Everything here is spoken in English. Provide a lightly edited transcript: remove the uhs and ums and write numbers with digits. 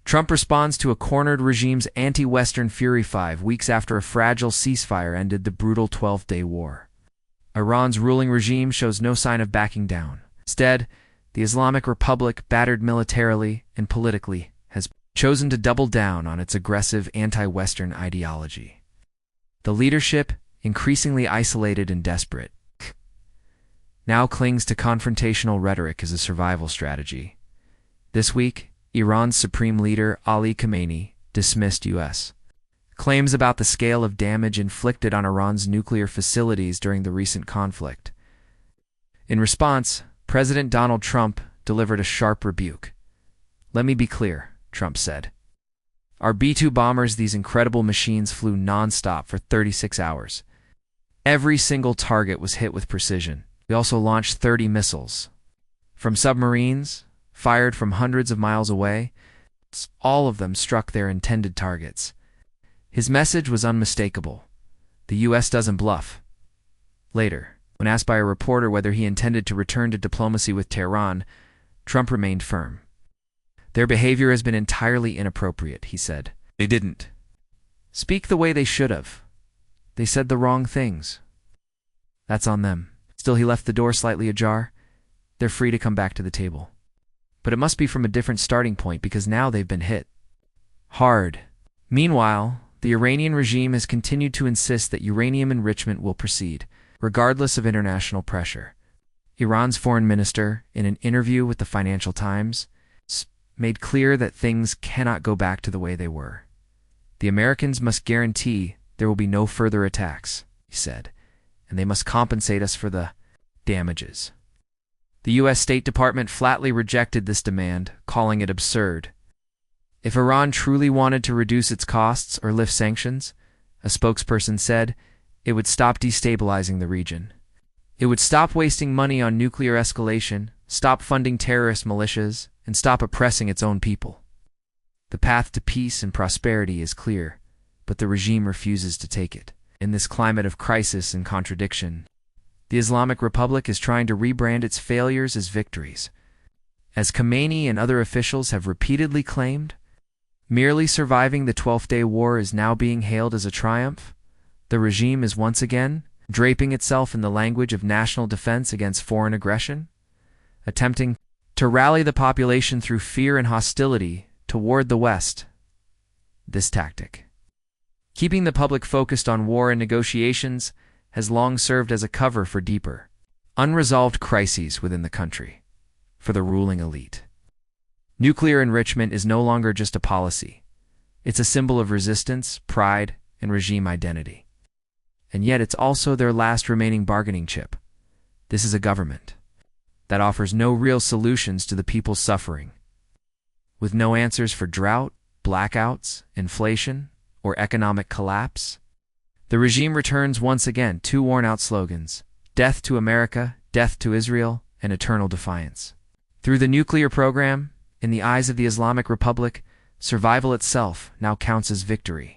Trump responds to a cornered regime's anti-Western fury 5 weeks after a fragile ceasefire ended the brutal 12-day war. Iran's ruling regime shows no sign of backing down. Instead, the Islamic Republic, battered militarily and politically, has chosen to double down on its aggressive anti-Western ideology. The leadership, increasingly isolated and desperate, now clings to confrontational rhetoric as a survival strategy. This week, Iran's supreme leader, Ali Khamenei, dismissed U.S. claims about the scale of damage inflicted on Iran's nuclear facilities during the recent conflict. In response, President Donald Trump delivered a sharp rebuke. "Let me be clear," Trump said. "Our B-2 bombers, these incredible machines, flew non-stop for 36 hours. Every single target was hit with precision. We also launched 30 missiles. From submarines, fired from hundreds of miles away, all of them struck their intended targets." His message was unmistakable. The U.S. doesn't bluff. Later, when asked by a reporter whether he intended to return to diplomacy with Tehran, Trump remained firm. "Their behavior has been entirely inappropriate," he said. "They didn't speak the way they should have. They said the wrong things. That's on them." Still, he left the door slightly ajar. They're free to come back to the table. But it must be from a different starting point, because now they've been hit hard. Meanwhile, the Iranian regime has continued to insist that uranium enrichment will proceed, regardless of international pressure. Iran's foreign minister, in an interview with the Financial Times, made clear that things cannot go back to the way they were. "The Americans must guarantee there will be no further attacks," he said, "and they must compensate us for the damages." The U.S. State Department flatly rejected this demand, calling it absurd. If Iran truly wanted to reduce its costs or lift sanctions, a spokesperson said, it would stop destabilizing the region. It would stop wasting money on nuclear escalation, stop funding terrorist militias, and stop oppressing its own people. The path to peace and prosperity is clear, but the regime refuses to take it. In this climate of crisis and contradiction, the Islamic Republic is trying to rebrand its failures as victories. As Khamenei and other officials have repeatedly claimed, merely surviving the 12th-day war is now being hailed as a triumph. The regime is once again draping itself in the language of national defense against foreign aggression, attempting to rally the population through fear and hostility toward the West. This tactic, keeping the public focused on war and negotiations, has long served as a cover for deeper, unresolved crises within the country. For the ruling elite, nuclear enrichment is no longer just a policy. It's a symbol of resistance, pride, and regime identity. And yet it's also their last remaining bargaining chip. This is a government that offers no real solutions to the people's suffering. With no answers for drought, blackouts, inflation, or economic collapse, the regime returns once again two worn-out slogans: death to America, death to Israel, and eternal defiance. Through the nuclear program, in the eyes of the Islamic Republic, survival itself now counts as victory.